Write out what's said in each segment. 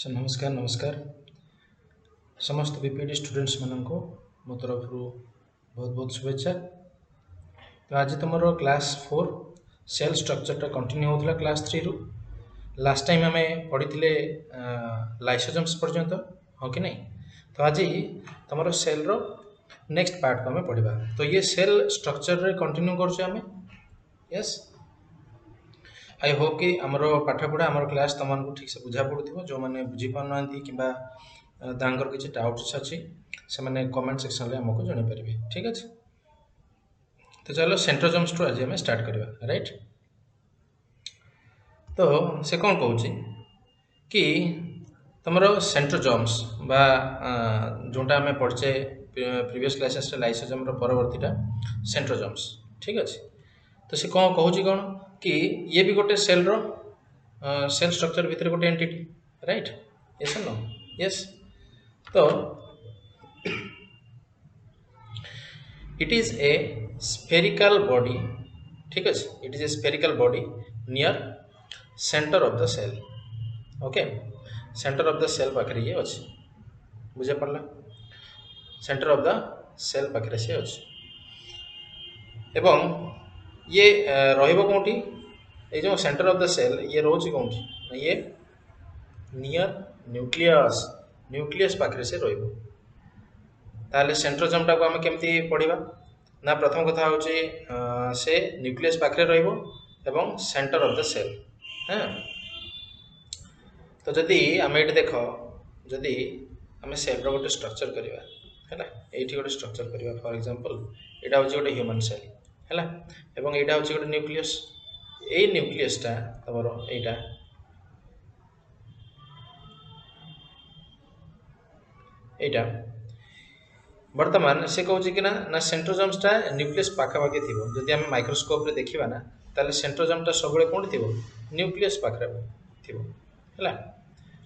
Sir नमस्कार नमस्कार समस्त बीपीडी स्टूडेंट्स मान को मो तरफ बहुत बहुत शुभेच्छा। तो आज तुम क्लास 4 सेल स्ट्रक्चर कंटिन्यू होता क्लास 3 रु लास्ट टाइम आम पढ़ी लाइसोजम्स पर्यंत हाँ कि नहीं। तो आज तुम सेल रो नेक्स्ट पार्ट को आम पढ़ा। तो ये सेल स्ट्रक्चर रे कंटिन्यू कर यस आई होप कि आमर पाठपढ़ा आमर क्लास तुमको ठीक से बुझा पड़ू जो मैंने बुझीपार कि किसी डाउट्स अच्छी से मैंने कमेंट सेक्शन में आमको जन पारे ठीक अच्छे। तो चलो सेंट्रोजम्स टू आज आम स्टार्ट करवा राइट। तो से कौन कौन कि तुम सेंट्रोजम्स बा जोटा आम पढ़चे प्रीवियस क्लासेस लाइसोजम परवर्तीटा सेंट्रोजम्स ठीक अच्छे। तो से कौन कहूँ कौन कि ये भी गोटे सेल सेल स्ट्रक्चर भितर गोटे entity right yes no yes. तो it is a spherical body ठीक अच्छे। It is a spherical body near centre of the cell okay. Centre of the cell पाखे ये अच्छे बुझे पड़ला सेंटर ऑफ द सेल पाखे से अच्छे एवं ये रहिबो कोठी ये जो सेंटर ऑफ द सेल ये रोज कोठी ये नियर न्यूक्लियस न्यूक्लियस पाखे से रहिबो। ताले सेंट्रोजम टाको आम केमती पढ़ा ना प्रथम कथा हूँ से न्यूक्लियस पाखे रहिबो एवं सेंटर ऑफ द सेल हाँ। तो जदि आम ये देख जदि आम सेल गोटे स्ट्रक्चर करवा है ये गोटे स्ट्रक्चर करवा फॉर एग्जांपल यहाँ हूँ गोटे ह्यूमन सेल है एवं यहाँ हूँ गोटे न्यूक्लियस ये न्यूक्लियसटा तुम यहाँ यहाँ बर्तमान से कौन कि ना सेंट्रोजम्सटा न्यूक्लियस पाखापाखि थी जदि आम माइक्रोस्कोप रे देखा ना ताले सेंट्रोजम्सटा सब कौन थी न्यूक्लियस पाखे थी है।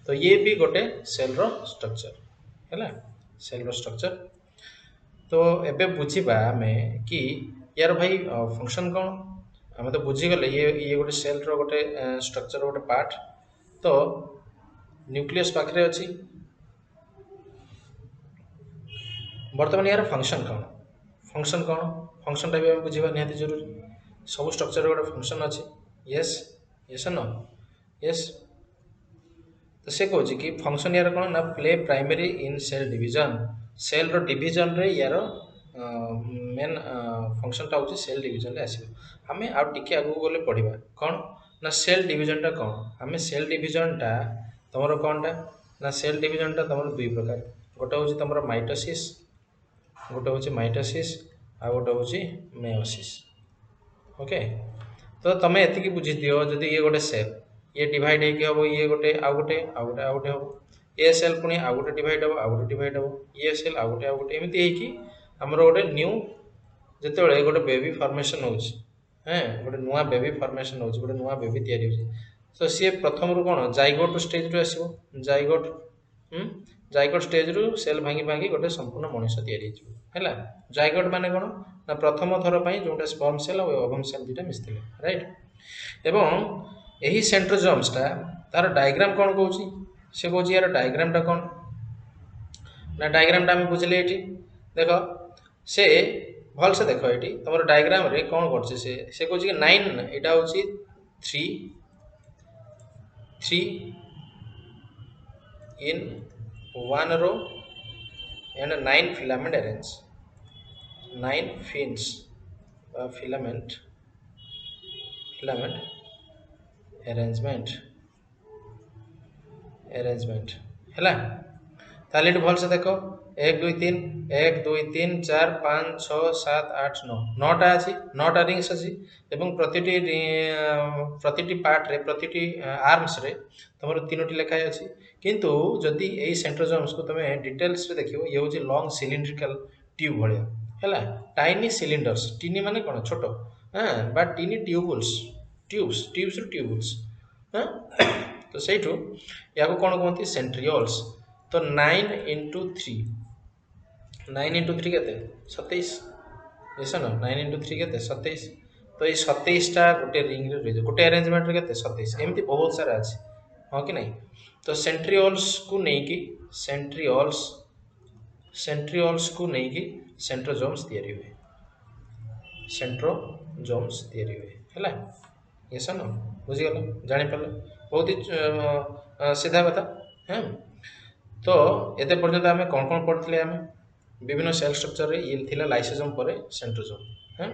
तो ये भी गोटे सेल रो स्ट्रक्चर है सेल रो स्ट्रक्चर। तो एबे बुझीबा आमे कि यार भाई फंक्शन कौन आम तो बुझीगले ये गोटे सेल रो गोटे स्ट्रक्चर गोटे पार्ट। तो न्यूक्लियस पाखे अच्छी बर्तमान यार फंक्शन कौन फंक्शनटा भी आम बुझा निहाती जरूरी सब स्ट्रक्चर गोटे फंक्शन अच्छे यस यस नो यस। तो से कौन कि फंक्शन यार कौन ना प्ले प्राइमरी इन cell division cell row division रे यार मेन फंक्शनटा हूँ सेल डिवीजन रे आसो आम आउ टिके आगू गले पढ़ा कौन ना सेल डिवीजनटा कौन आम सेल डिवीजनटा तुम कौनटा ना सेल डिवीजनटा तुम दुई प्रकार गोटे हूँ तुम माइटोसिस गोटे हूँ माइटोसिस आ गोटे हूँ मेयोसिस ओके। तो तुम एति बुझी दियो जदि ये गोटे सेल ये डिवाइड हम ये गोटे आउ गोटे आउ गोटे आउ गोटे हम ये सेल पुणी आउ गोटे डिवाइड हम आउ गोटे डिवाइड हम ये सेल आउ गोटे एमती आमर गोटे न्यू जिते गोटे बेबी फॉर्मेशन हो गोटे नुआ बेबी फॉर्मेशन हो गोटे नुआ बेबी तैयारी हो। तो सी प्रथम रू कौन जाइगोट स्टेज रू आसो जाइगोट जाइगोट स्टेज रू सेल भांगी भांगी गोटे संपूर्ण मनुष्य तैयारी है। जाइगोट माने कौन ना प्रथम थर पर जो स्पर्म सेल और ओवम सेल दुटा मिसते राइट। एवं यही सेंट्रोजम्सटा तार डायग्राम कौन कौन से कौन यार डायग्रामटा कौन ना डायग्रामटा आम बुझले ये देख से भल से देख ये तुम डायग्राम रे कौन कर से कौन कि 9 यहाँ हूँ 3 in one row and 9 filament arrange 9 fins filament arrangement है ताले भल से देख 1 2 3 1 2 3 4 5 6 7 8 9 9टा अच्छी 9टा रिंग्स अच्छी एवं प्रतिटी पार्ट रे प्रतिटी आर्म्स रे तुम 3टी लेखाएं अच्छी किंतु जदि यही सेंट्रोजम्स को तुम डिटेल्स रे देखियो ये हूँ लॉन्ग सिलिंड्रिकल ट्यूब भाया है टाइनी सिलिंडर्स टीनी माने कौन छोट हाँ बा टीनी ट्यूब्स हाँ। तो से या कौन कहते सेंट्रियोल्स। तो 9 into 3 9 into 3 के 27 ऐसा ना 9 into 3 के 27 तो ये 27टा गोटे रिंग रे गोटे अरेंजमेंट रे के 27 एमती बहुत सारा अच्छे हाँ कि नहीं। तो सेंट्रियोल्स को नहीं सेंट्रियोल्स सेंट्रियोल्स को नहीं सेंट्रोजोम्स तैयारी हुए सेंट्रोजोम्स तैयारी हुए है ये सन बुझीगल जापार बहुत ही सीधा कथा हाँ तो एते पर्यंत आम कौन कौन पढ़ते आम विभिन्न सेल स्ट्रक्चर रे ये थिला लाइसोजोम पर सेंट्रोजोम हाँ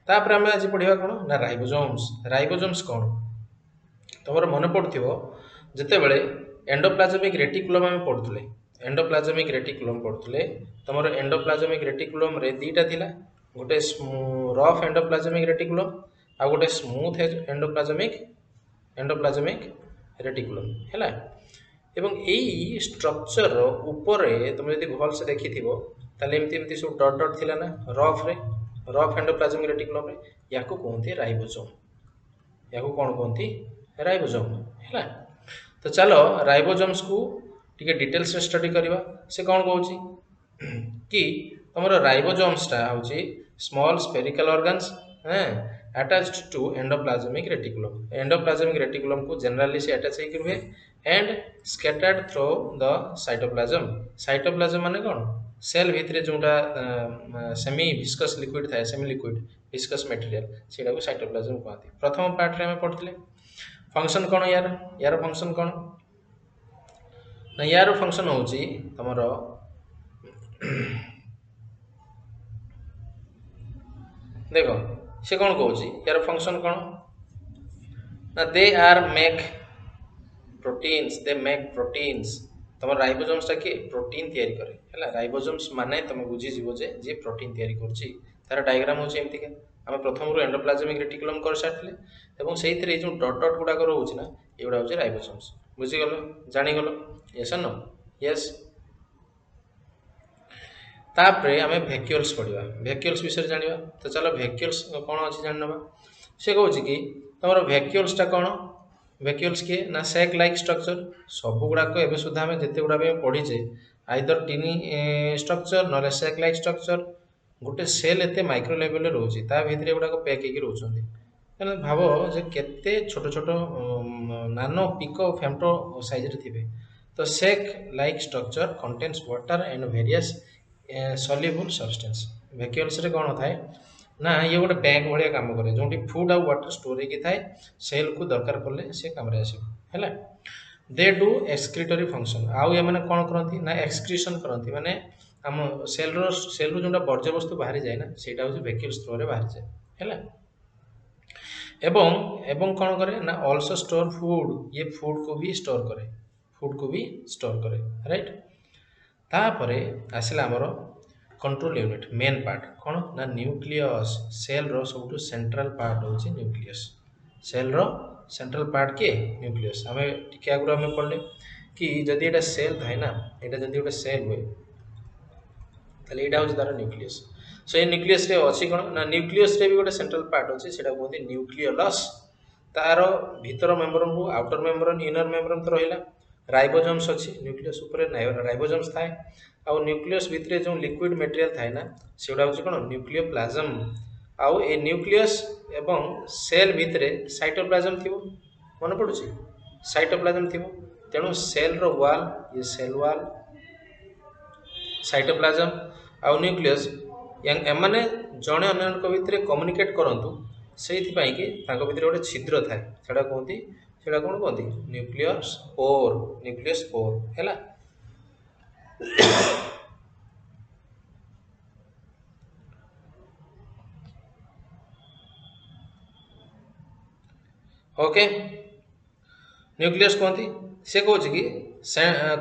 तापर आम आज पढ़ा कौन ना राइबोजोम्स कौन तुम मन पड़ो जिते बड़े एंडोप्लाजमिक रेटिकुलम आम पढ़ुले एंडोप्लाजमिक रेटिकुलम पढ़ुले तुम एंडोप्लाजमिक रेटिकुलम रे दीटा थिला गोटे रफ एंडोप्लाजमिक रेटिकुलम आ गोटे स्मूथ एंडोप्लाजमिक रेटिकुलम है एवं यही स्ट्रक्चर ऊपर तुम यदि भल से देखी एमती सब डट डट थिला ना रफ एंडोप्लाजमिक रेटिकुलम रे या कहते राइबोसोम या कौन कहते राइबोसोम है तो चलो राइबोसोम्स को टिके डिटेल्स रे स्टडी करवा से कौन कहूँ कि तुम राइबोसोम्सटा हूँ small spherical organs attached to endoplasmic reticulum को जनरली से अटैच होकर रुहे and scattered through the cytoplasm माने कौन सेल भितर जोटा सेमी विस्कस लिक्विड थाए सेमी लिक्विड विस्कस मटेरियल सेटा को साइटोप्लाज्म कहते प्रथम पार्ट रे हम पढ़ते फंक्शन कौन यार फंक्शन कौन ना यार फंक्शन हूँ तुमर देख से कौन कहूँ यार फंक्शन कौन ना दे मेक प्रोटीन्स तुम राइबोसोम्स किए प्रोटीन तैयारी करे है राइबोसोम्स माने तुम बुझीज जे प्रोटीन तैयारी करुच्ची तार डायग्राम हूँ एमती आम प्रथम रू एंडोप्लाजमिक रेटिकुलम कर सारी से जो डट डट गुड़ाक रोचे ना युवा हूँ राइबोसोम्स बुझीगल जानीगल यस नो यस तापर आम भैक्यूल्स पढ़ा भैक्यूल्स विषय जाना तो चलो भैक्यूल्स कौन अच्छी जान ना से कहूँ कि तुम भैक्यूल्सटा कौन भैक्यूल्स किए ना सेक लाइक स्ट्रक्चर सब गुड़ाक एवं सुधा आम जिते गुड़ा पढ़ीचे आइदर टिनी स्ट्रक्चर ना सेक लाइक स्ट्रक्चर गोटे सेल एत माइक्रो लेवल रोचे भितर गुड़ाक पैक होकर रोचे भाव जे केते छोट छोट नानो पिको फेम्टो साइज थे तो sac like structure contains water and various soluble substance vacuoles रे कौन थाए ना ये गोटे बैंक भाया काम करे जो फूड आउ वाटर स्टोर होगी थाए सेल को दरकार पड़े से कम है दे डू एक्सक्रीटरी फंक्शन आउ ये मैंने कौन करती ना एक्सक्रीशन करती माने आम सेल रू जो वर्ज्य वस्तु बाहरी जाए ना सेटा हूँ भैक्यूल्स थ्रू बाहरी जाए है एवं कौन करे ना ऑल्सो स्टोर फूड ये फूड को भी स्टोर करे राइट तापर आसला आमर कंट्रोल यूनिट मेन पार्ट कौन ना न्यूक्लियस सेल रो सब सेंट्रल पार्ट हूँ nucleus cell row central part किए न्यूक्लियस आम टी आगुरी आम पढ़ले कि जदि ये सेल थाए ना यहाँ जब गोटे सेल हुए तो यहाँ हूँ तार न्यूक्लियस सो ये न्यूक्लियस रे अच्छी कौन ना न्यूक्लियस रे भी गोटे सेंट्रल पार्ट अच्छे से कहते न्यूक्लियलस तार भीतर मेम्ब्रेन को आउटर मेम्ब्रेन इनर मेम्ब्रेन तो रहा राइबोसोम्स अच्छी न्यूक्लियस उपर राइबोसोम्स थाए आउ न्यूक्लियस भितर जो लिक्विड मटेरियल थाए ना से गुड़ा हूँ कौन न्यूक्लियोप्लाज्म आउ ए न्यूक्लियस एवं सेल भितर साइटोप्लाज्म थी मन पड़ू साइटोप्लाज्म थी तेणु सेल रो वाल ये सेल वाल साइटोप्लाज्म आउ न्यूक्लियस एमाने जड़े अन्य भितर कम्युनिकेट करंतु से भीतर गोटे छिद्र थाए से कहती से कौन कहती न्यूक्लियस पोर है ओके न्यूक्लियस कहती से कौन कि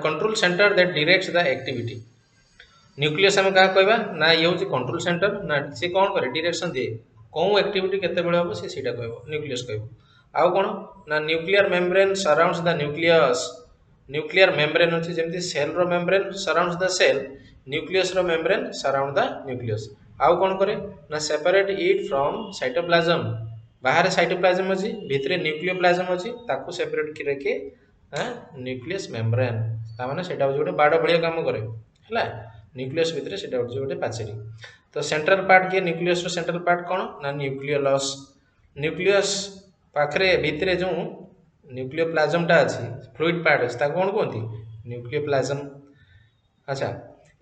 control centre that directs the activity nucleus आम क्या कहवा ना ये हूँ कंट्रोल सेंटर ना सी कौन करे डायरेक्शन दिए कौन एक्टिविटी केते बेले हम से न्यूक्लियस कह आउ कौन ना nuclear membrane surrounds the nuclear membrane अच्छे जमी सेल रो membrane surrounds the cell nucleus रो मेम्ब्रेन सराउंड द न्यूक्लियस आउ कौन करे ना सेपरेट इट फ्रॉम साइटोप्लाज्म बाहर साइटोप्लाज्म अच्छी भितर न्यूक्लियोप्लाज्म अच्छी ताकू सेपरेट रखे न्यूक्लियस मेम्ब्रेन ताने से गोटे बाड़ भाया काम करे है न्यूक्लियस भितर से गोटे पाचेरी तो सेंट्रल पार्ट किए न्यूक्लियस रो सेंट्रल पार्ट कौन ना न्यूक्लियोलस न्यूक्लियस पाखरे भितर जो न्यूक्लियोप्लाज्म टा अच्छी फ्लूइड पार्ट अच्छी ताको कौन कहती न्यूक्लियोप्लाज्म। अच्छा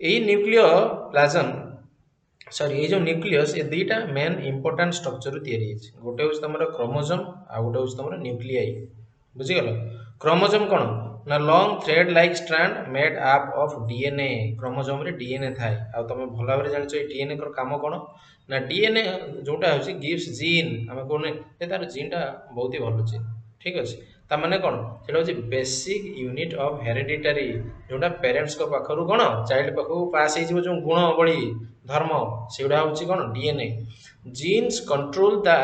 यही न्यूक्लियोप्लाज्म सॉरी ये जो न्यूक्लियस ये दुईटा मेन इंपोर्टाट स्ट्रक्चर तैयारी गोटे हूँ तुम क्रोमोजोम आ गोटे हूँ तुम न्यूक्लियाई बुझीगल। क्रोमोजोम कौन ना long thread like strand made up of DNA chromosome रे डीएनए थाए आ तुम भल भाव जान डीएनए काम कौन ना डीएनए जोटा हूँ गिव्स जीन आम कहने तार जीन टा बहुत ही भल जीन ठीक अच्छे ताने कौन से हूँ बेसिक यूनिट ऑफ हेरिडिटरी जोटा पेरेंट्स पाखु कौन चाइल्ड पाखु पास हो जो गुण बड़ी धर्म सेगुड़ा हूँ कौन DNA genes control the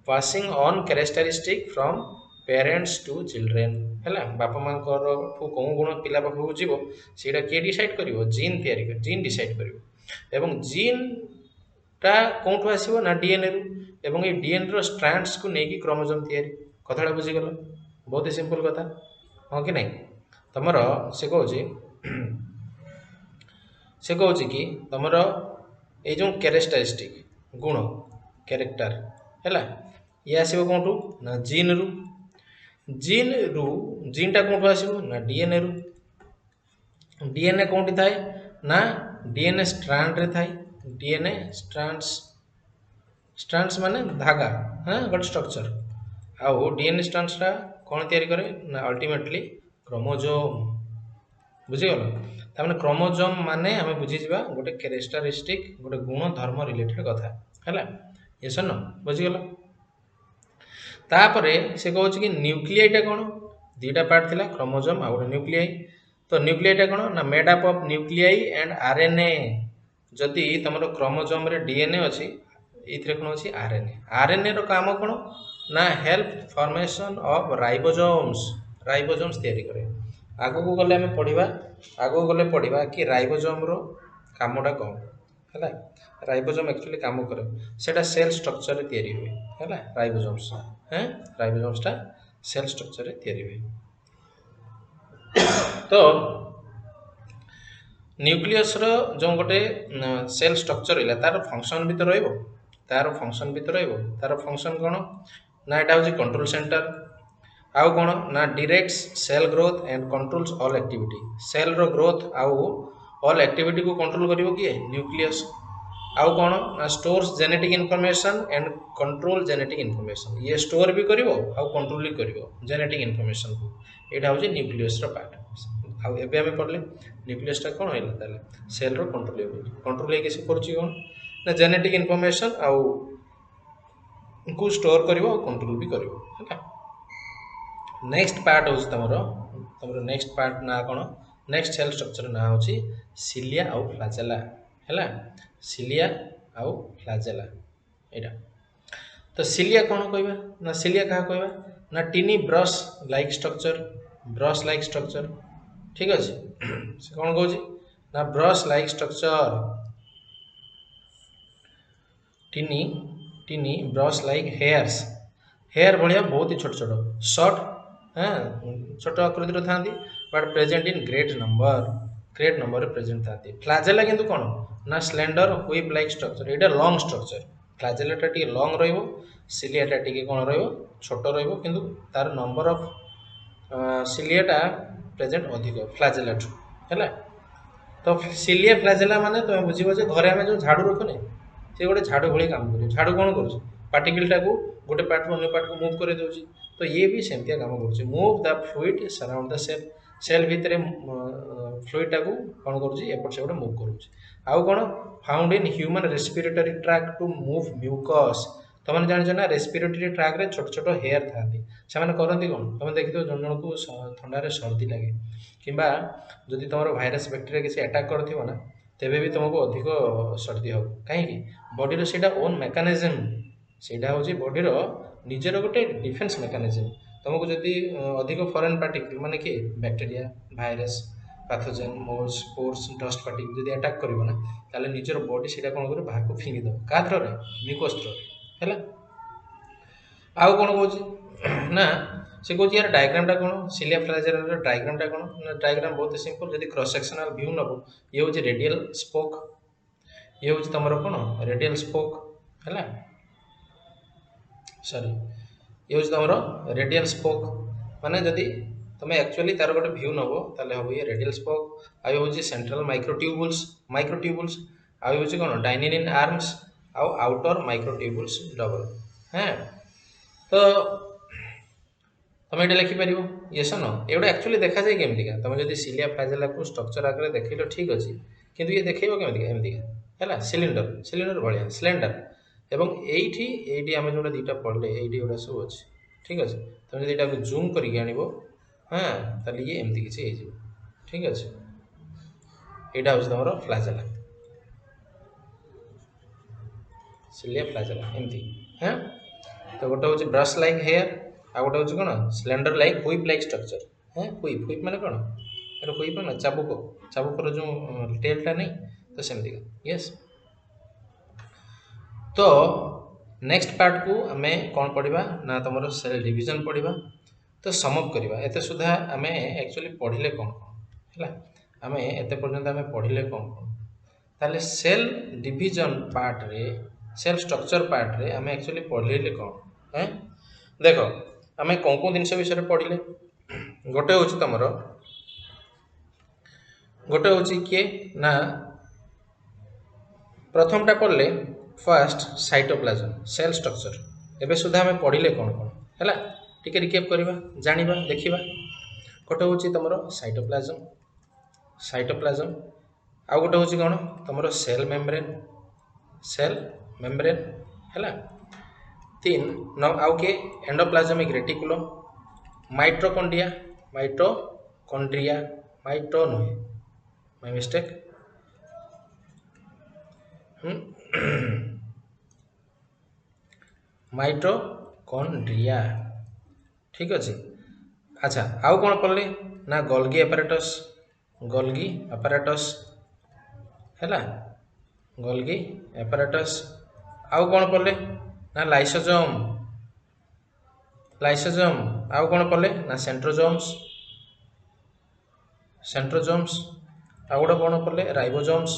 passing on characteristic from parents to children है बापा माँ कौन गुण पिला पाखक जीव से किए डिसाइड कर जीन तैयारी जीन डिसाइड कर जीन टा कौटू आसो ना डीएनए रु एवं ये डीएनए रो स्ट्रैंड्स को लेकिन क्रोमोजोम तैयारी कथाटा बुझीगल बहुत ही सिंपल कथा हाँ कि नहीं तुमर से कहूँ कि तुमर ये जो कैरेक्टरिस्टिक गुण कैरेक्टर है ये आसो कौटू ना जीन रु जीन टा कौटू आसो ना डीएनए रु डीएनए कौटी थाए ना डीएनए स्ट्रैंड रे थाए डीएनए स्ट्रैंड्स स्ट्रैंड्स माने धागा हाँ गोटे स्ट्रक्चर आउ डीएनए स्ट्रैंड्स टा कौन तैयारी करे ना अल्टीमेटली क्रोमोजोम बुझीगल तार क्रोमोजोम माने आम बुझीजा गोटे कैरेक्टरिस्टिक गोटे गुण धर्म रिलेटेड कथा है ये सन बुझीगल तापर से कहूँ कि न्यूक्लियाईटा कौन दुईटा पार्ट थिला क्रोमोजोम आ गोटे न्यूक्लियाई तो न्यूक्लियाईटा कौन ना made up of nuclei and RNA जदि तुम क्रोमोजोम रे डीएनए अच्छी ये कौन अच्छी आरएनए आरएनए रो काम कौन ना हेल्प फॉर्मेशन ऑफ राइबोजोम्स तैयारी करे आगु को गले आम पढ़ा आगु गले पढ़ा कि राइबोजोम रो कामटा कौन है राइबोजोम एक्चुअली काम करे सेटा सेल स्ट्रक्चर रे तैयारी हुए है राइबोजोम्स हैं राइबोजोम्स टा सेल स्ट्रक्चर रे तैयारी हुए तो न्यूक्लियस रो जो गोटे सेल स्ट्रक्चर रहा तार फंक्शन भी तो रहिबो तार फंक्शन भी तो रहिबो तार फंक्शन कौन ना एटा हूँ कंट्रोल सेंटर आउ कौन ना directs cell growth and controls all activity cell रो ग्रोथ आउ ऑल एक्टिविटी को कंट्रोल करिवो किए न्यूक्लियस आउ कौन ना stores genetic information and control genetic information ये स्टोर भी करिवो आउ कंट्रोल भी करिवो जेनेटिक इनफॉरमेशन को एटा हूँ न्यूक्लियस रो पार्ट आउ एबे आमे पढ़ले न्यूक्लियस टा कौन है ताले सेल रो कंट्रोल से करुच्ची कौन ना जेनेटिक इनफॉरमेशन आउ को स्टोर करिवो आउ कंट्रोल भी करिवो है नेक्स्ट पार्ट हूँ तुम नेक्स्ट पार्ट ना कौन नेक्स्ट सेल स्ट्रक्चर ना हूँ सिलिया आउ फ्लाजेला है सिलिया आउ फ्लाजेला यहाँ तो सिलिया कौन कहवा ना सिलिया क्या कहवा ना टिनी ब्रश लाइक स्ट्रक्चर ठीक अच्छे से कौन कौच ना brush like structure tiny brush like hair भाया बहुत ही छोट छोट शॉर्ट हाँ छोट आकृतिर था but present in great number present था फ्लाजेला किंतु कौन ना स्लेंडर व्हिप लाइक स्ट्रक्चर यहाँ लॉन्ग स्ट्रक्चर फ्लाजेलाटा टी लॉन्ग रिलियाटा टी कौन छोट रु तार नंबर ऑफ सिलियाटा प्रेजेंट अधिक फ्लाजेला है तो सिलिया फ्लाजेला माने तुम बुझे घरे आम जो झाड़ू रखुने से गोटे झाड़ू भाई काम कर झाड़ू कौन कर पार्टिकलटा को गोटे पार्ट रू अन्य पार्ट को मूव कर दूसरी तो ये भी सेमतिया काम कर move the fluid surround the cell भितर फ्लूइडटा को कौन करपट सेपटे मूव करुँ कौन found in human respiratory tract to move mucus तुमने जान ना रेस्पिरेटरी ट्रैक रे छोट छोट हेयर था से करती कौन तुम देखिए जन जन को थंडार सर्दी लगे किंबा जदि तुम भाइरस बैक्टेरिया किसी अटैक कर ना तेबे भी तुमको अधिक सर्दी हम कहीं बॉडी से ओन मेकानिज्म सेटा हूँ बॉडीर निजर गोटे डिफेन्स मेकानिज्म तुमको जदि अधिक फॉरेन पार्टिकल माने कि bacteria virus pathogen moles pores dust particle जदि अटैक करना ताले निजर बॉडी से कौन कर बाहर को फिंगी दब क्या थ्रो म्यूकस थ्रो है आउ कौन कौन ना से कौन यार डायग्रामटा कौन सिलिया फ्लाजेला डायग्रामटा कौन ना डायग्राम बहुत सिंपल जब क्रॉस सेक्शनल व्यू नब ये हूँ रेडियल स्पोक ये हूँ तुम कौन रेडियल स्पोक है सॉरी ये हूँ तुम रेडियल स्पोक माने जदि तुम एक्चुअली तार गोटे व्यू नब ताले हम ये रेडियल स्पोक आउ हूँ सेंट्रल माइक्रोट्यूबुल्स आउ हूँ कौन डायनिन आर्म्स आउ आउटर माइक्रोट्यूबुल्स डबल हाँ तो तुम ये लिखिपर ये सन एगुटा एक्चुअली देखा जाए केमतिका तुम जब सिलिया फ्लाजेला को स्ट्रक्चर आगे देखेल ठीक अच्छे किंतु ये देखो केमतिका एमतिका है सिलिंडर सिलिंडर भाया सिलेंडर एवं एठी एठी आम जो दुटा पढ़ले ये गोटा सब अच्छे ठीक अच्छे तुम जब यहाँ जूम करके आण हाँ ताले ये एमती किसी हो ठीक अच्छे यहाँ हूँ तुम फ्लाजेला सिलिया फ्लाजेला एमती हाँ तो गोटे हूँ ब्रश लाइक हेयर आ गोटे हूँ कौन स्लेंडर लाइक हुईप लाइक स्ट्रक्चर हाँ हुईप माने कौन हुईप ना चाबुकर जो टेलटा नहीं तो सेमती यस तो नेक्स्ट पार्ट को आम कौन पढ़ा ना तुम सेल डिविजन पढ़ा तो समअप करवा एत सुधा आम एक्चुअली पढ़ले कौन कौन है आम एत पर्यंत आम पढ़ले कौन कौन ताले सेल डिविजन पार्ट रे सेल स्ट्रक्चर पार्ट रे आम एक्चुअली पढ़ले कौन है देख आम कौन कौन जिन विषय पढ़ले गोटे हूँ तुम गोटे हूँ किए ना प्रथमटा पढ़ले फर्स्ट साइटोप्लाज्म सेल स्ट्रक्चर एबे सुधा आम पढ़ले कौन कौन है टिके रिकेप करवा जानिबा देखिबा गोटे हूँ तुम साइटोप्लाज्म आउ गोटे हूँ कौन तुम सेल मेम्ब्रेन है तीन न आउ किए एंडोप्लाज्मिक रेटिकुलम माइट्रोकॉन्ड्रिया माइट्रो नुहे माय मिस्टेक माइट्रोकॉन्ड्रिया ठीक अच्छे अच्छा आउ कौन पढ़ले ना गोल्गी एपारेटस है गोल्गी एपारेटस आउ कौन पढ़ले ना लाइसोजोम आउ कौन पढ़ले ना सेंट्रोजोम्स आउ गोटे कौन पढ़ले राइबोजोम्स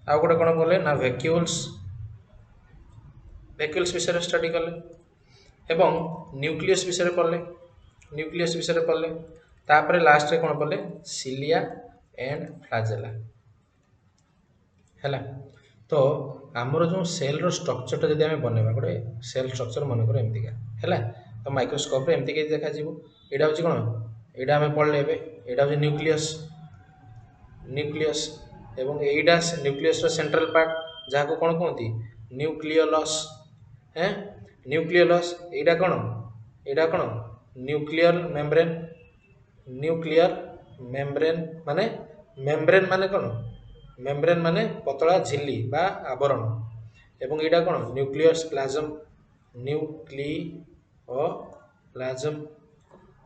आउ गोटे कौन पढ़ले ना वैक्यूल्स विषय स्टडी कले एवं न्यूक्लियस विषय पढ़ले तापर लास्ट रे कौन पढ़ले सिलिया एंड फ्लाजेला है तो आमर जो सेल रो स्ट्रक्चर जब आम बनवा गोटे सेल स्ट्रक्चर मन कर एमतीका है तो माइक्रोस्कोप एमती देखा यहाँ हूँ कौन यहाँ आम पढ़ले यहाँ हूँ न्यूक्लियस एवं एटा न्यूक्लियस सेंट्रल पार्ट जहाँ को कौन कहती न्यूक्लियोलस हैं न्यूक्लियोलस यहाँ कौन न्यूक्लियर मेम्ब्रेन माने कौन मेम्ब्रेन माने पतला झिल्ली बा आवरण एवं यहाँ कौन न्यूक्लियस प्लाज्म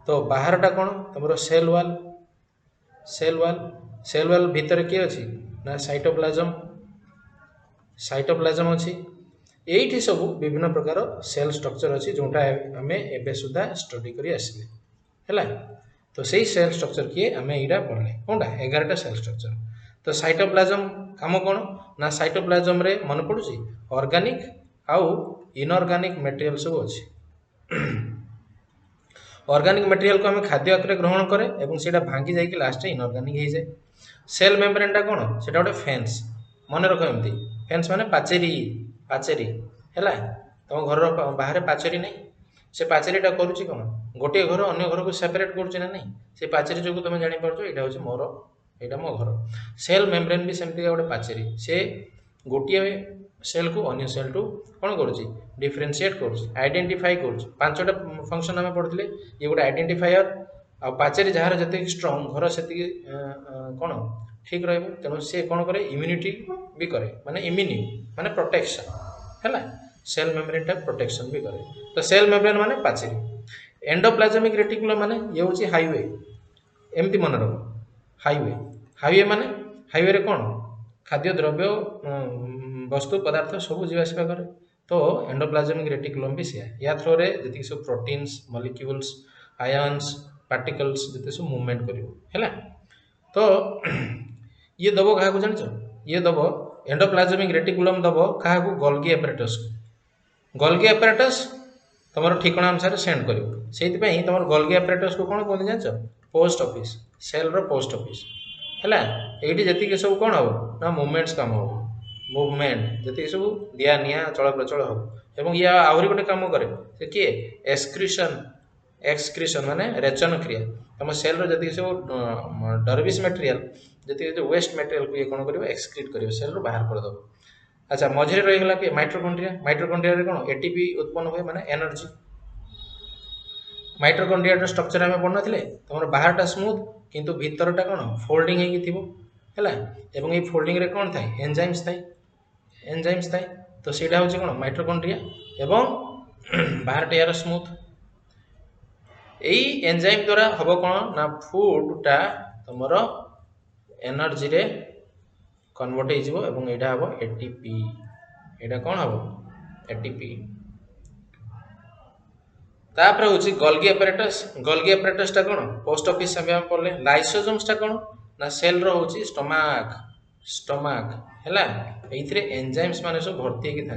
तो बाहरटा कौन तुम सेल वाल भितर किए अच्छी ना साइटोप्लाज्म अच्छी यही सब विभिन्न प्रकार सेल स्ट्रक्चर अच्छी जोटा आम एबे सुधा स्टडी करी आसिले है तो सही सेल स्ट्रक्चर किए आम यहाँ पढ़ले कौनटा 11टा सेल स्ट्रक्चर तो साइटोप्लाज्म काम कौन ना साइटोप्लाज्म रे मन पड़ुची ऑर्गेनिक आउ इनऑर्गेनिक मटेरियल सब अच्छी ऑर्गेनिक मटेरियल को आम खाद्य आकार ग्रहण करे और सीटा भांगी जाए लास्ट इनऑर्गेनिक हो जाए सेल मेम्ब्रेन टा कौन से गोटे फेन्स मन रख एमती फेन्स माने पाचेरी है तुम घर बाहर पाचेरी नहीं से पाचेरीटा करुच्ची कौन गोटे घर अन्य घर को सेपरेट करुच्ची ना नहीं से पाचेरी जो तुम जापर यहाँ हूँ मोर यहाँ मो घर सेल मेम्ब्रेन भी सेमती गोटे पाचेरी से गोटे सेल को अन्य सेल टू कौन करुच्ची डिफरेनसीएट कर आइडेंटिफाई कर 5टा फंक्शन आम पढ़ते ये गोटे आइडेंटिफायर आ पाचेरी जार जी स्ट्रंग घर से कौन ठीक रेणु सी कौन करे इम्यूनिटी भी करे माने इम्यूनि माने प्रोटेक्शन है सेल मेम्ब्रेन टा प्रोटेक्शन भी करे तो सेल मेम्ब्रेन माने पाचेरी एंडोप्लाज्मिक रेटिकुलम माने ये हूँ हाईवे एमती मन रख हाईवे माने हाईवे रे कौन खाद्य द्रव्य वस्तु पदार्थ सब जीवासवा करे तो एंडोप्लाज्मिक रेटिकुलम भी सी या थ्रो रे जी सब प्रोटीन्स मॉलिक्यूल्स आयन्स पार्टिकल्स जिते सब मूवमेंट कर तो ये दब क्या जान ये दब एंडोप्लाज्मिक रेटिकुलम दब क्या गोल्गी एपरेटस तुम ठिकଣା अनुसार सेंड कर से तुम गोल्गी apparatus को कौन कहते जान post office cell row post office है ये जी सब कौन हम ना मुवमेंट्स काम हम मुवमेंट जी सब दिया निया चल प्रचल हम या आहरी गोटे कम कै से किए एक्सक्रिशन माने रेचन क्रिया तुम सेल री सब डर्विस मटेरियल जी वेस्ट मटेरियल को ये कौन कर एक्सक्रीट कर सेल बाहर करदेव। अच्छा मझे रहीगला कि माइट्रोकॉन्ड्रिया कौन एटीपी उत्पन्न हुए माने एनर्जी माइट्रोकॉन्ड्रिया स्ट्रक्चर आम पढ़ ना तुम बाहरटा स्मूथ किंतु भीतरटा कौन फोल्डिंग है ये फोल्डिंग रे कौन थाए एंजाइम्स थाए तो सीटा हूँ कौन माइट्रोकॉन्ड्रिया एवं बाहरटा यार स्मूथ यही एंजाइम द्वारा हम कौन ना फूडटा तुम एनर्जी रे कन्वर्ट हो यहाँ हम एटीपी यहाँ कौन हम एटीपी तापर हूँ गोल्गी apparatus टा कौन पोस्ट ऑफिस आम पढ़ले लाइसोजोम्स टा कौन ना सेल रो हूँ स्टोमाक है ये एंजाइम्स माने सब भर्ती होगी था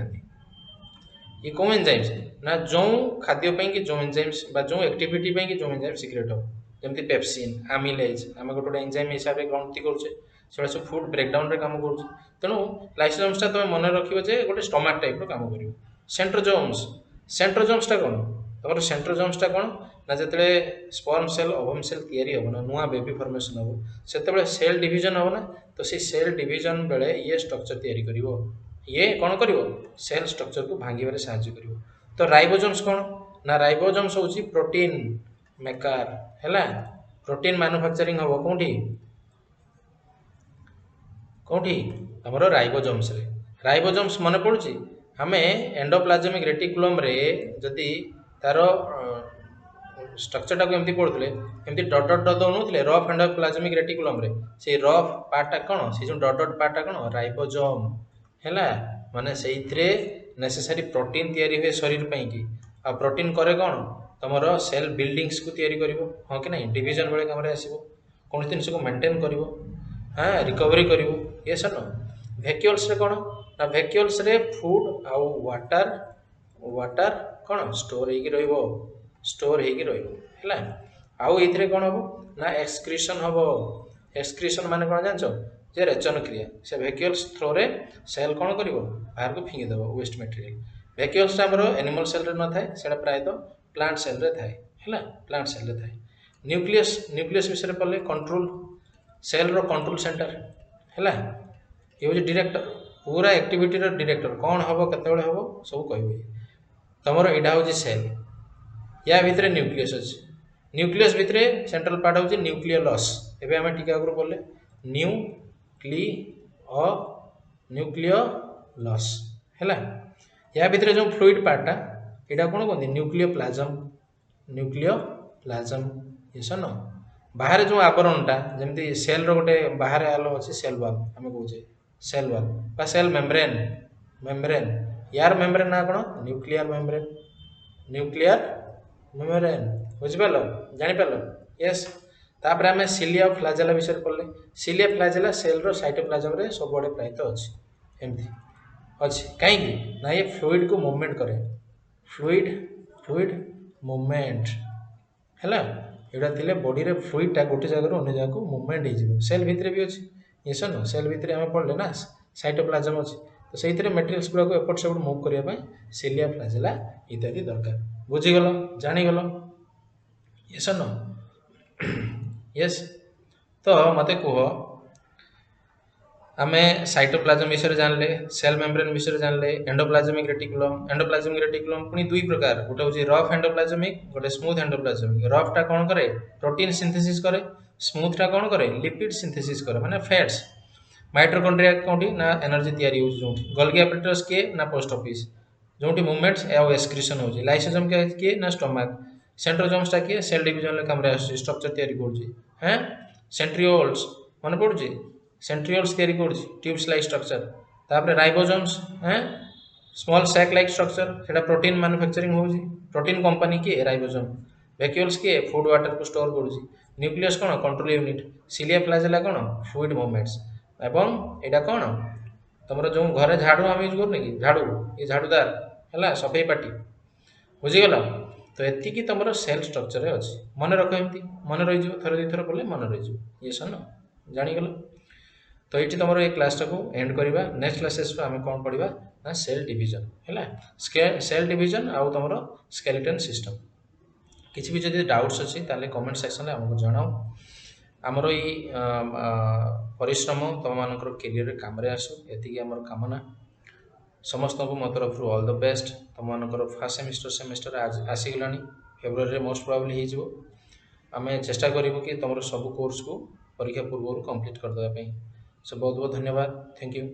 ये कौ एंजाइम्स ना जो खाद्य कि जो एंजाइम्स जो एक्टिविटी कि जो एंजाइम सिक्रेट हो जमी पेप्सिन आमिलेज आम गोटे एंजाइम हिसाब से गणति करुचे से सब फूड ब्रेकडाउन रे काम कर तेणु लाइसोजोम्स तुम मन रखिए जे गोटे स्टोमाक टाइप रो काम कर सेंट्रोजोम्स टा कौन तुम सेंट्रोजोम्स टा कौन ना जिते स्पर्म सेल ओवम सेल तैयारी हम ना नुआ बेबी फॉर्मेशन हम से सेल डिवीजन हम ना तो सी सेल डिवीजन बेले ये स्ट्रक्चर तैयारी करिवो ये कौन कर सेल स्ट्रक्चर को भांगे साहाय्य कर तो राइबोजोम्स कौन ना राइबोजोम्स हूँ प्रोटीन मेकर है प्रोटीन मैन्युफैक्चरिंग हम कौटी कौटी आम राइबोजोम्स मन पड़ुची आम एंडोप्लाज्मिक रेटिकुलम रे जदि तार स्ट्रक्चर टाक एमती पढ़ुले एमती डट डट दौनुले रफ एंडोप्लाज्मिक रेटिकुलम रे से रफ पार्टा कौन से जो डट डट पार्टा कौन राइबोजोम है माने से नेसेसरी प्रोटीन तैयारी हुए शरीर कि आ प्रोटीन करे कौन तुम सेल बिल्डिंग्स को तैयारी कर हाँ कि नहीं डिवीजन बेले कम आसो कौन जिन को मेंटेन कर हाँ रिकवरी कर ये सर वैक्यूल्स रे कौन ना वैक्यूल्स रे फूड आउ वाटर कौन स्टोर है आउ ये कौन हम ना एक्सक्रीशन हम एक्सक्रीशन माने कौन जान जे रेचन क्रिया से वैक्यूल्स थ्रो रे सेल कौन कर बाहर को फिंगिदेव वेस्ट मटेरियल वैक्यूल्स आमर एनिमल सेल रे न थाए से प्रायतः प्लांट सेल रे थाए है प्लांट सेल रे थाए न्यूक्लियस विषय पढ़ले control cell row control centre है ये हूँ डायरेक्टर पूरा एक्टिविटी डायरेक्टर कौन हम केत हम सब कह तुम यहाँ हूँ सेल या भितर न्यूक्लियस अच्छे न्यूक्लियस भितर सेंट्रल पार्ट हूँ न्यूक्लियोलस एवं आम टीका आगे पढ़ले न्यूक्लियोलस है या भितर जो फ्लूइड पार्टा यहाँ कौन कहते न्यूक्लियोप्लाज्म ये सन बाहर जो आवरणटा जमी सेल रोटे बाहर आलो अच्छे सेल वाल आम कहे सेल वाल बा सेल मेम्ब्रेन यार मेम्ब्रेन ना कौन न्यूक्लियर मेम्ब्रेन बुझिपार जापर यस तापर आम सिलिया फ्लाजेला विषय पढ़ले cilia flagella cell row cytoplasm रे सब आड़े प्रायतः अच्छी एमती अच्छी कहीं ना ये फ्लूइड को मूवमेंट करे फ्लूइड मूवमेंट है यहाँ थे बॉडी रे फ्लूइडटा गोटे जगह अन्य जगह को मूवमेंट हो सेल भितर भी अच्छी ये सन सेल भितर आम पढ़ले ना साइटोप्लाज्म अच्छी तो से मेटेरियल्स गुड़ा एपट सेपट मुव करने सिलिया फ्लाजेला इत्यादि दरकार बुझीगल जानीगल ये सन यस तो मत कह आम साइटोप्लाज्म विषय जानले सेल मेम्ब्रेन विषय जानले एंडोप्लाज्मिक रेटिकुलम पुणी दुई प्रकार गोटे हूँ रफ एंडोप्लाज्मिक गोटे स्मूथ एंडोप्लाज्मिक रफटा कौन करे प्रोटीन सिंथेसिस करे स्मूथटा कौन करे लिपिड सिंथेसिस करे माने फैट्स माइट्रोकॉन्ड्रिया कौटी ना एनर्जी तैयारी हो गोल्गी apparatus किए ना पोस्ट ऑफिस जो मूवमेंट्स या एक्सक्रीशन हो लाइसोजोम किए ना स्टोमाक सेंट्रोजोम्सटा किए सेल डिवीजन कम स्ट्रक्चर तैयारी कर सेंट्रियोल्स मन पड़ुची सेंट्रियोल्स तैयारी कर ट्यूब्स लाइक स्ट्रक्चर तापर ribosomes small sac like structure से प्रोटीन मैन्युफैक्चरिंग हो प्रोटीन कंपनी किए राइबोजोम वैक्यूल्स किए फूड वाटर को स्टोर कर न्यूक्लियस कौन कंट्रोल यूनिट सिलिया फ्लाजेला कौन फ्लूइड मूवमेंट्स एवं यहाँ कौन तुम जो घरे झाड़ू आम यूज करने कि झाड़ू ये झाड़ूदार है सफाई पाटी बुझीगला। तो एतिकी तुम सेल स्ट्रक्चर अच्छी मन रख एमती मन रही थर दी थर पढ़े मन रही ये सन जानीगल। तो ये तुम ये क्लास टाक एंड करवा नेक्स्ट क्लासेस आम कौन पढ़ा ना सेल डिवीजन है सेल डिवीजन आउ तुम स्केलेटन सिस्टम किसी भी जब डाउट्स अच्छी ताले कमेंट सेक्शन आमको जनाओ आमर ये परिश्रम तुम मान कैरियर काम आसू एति आमर कामना समस्त को मो तरफ ऑल द बेस्ट तुम मानकर फास्ट सेमिस्टर आसीगला फेब्रुआरी मोस्ट प्रोबेबली हो आम चेष्टा करूँ कि तुम सब कोर्स को परीक्षा पूर्व कंप्लीट करदेवाई सो बहुत बहुत धन्यवाद थैंक यू।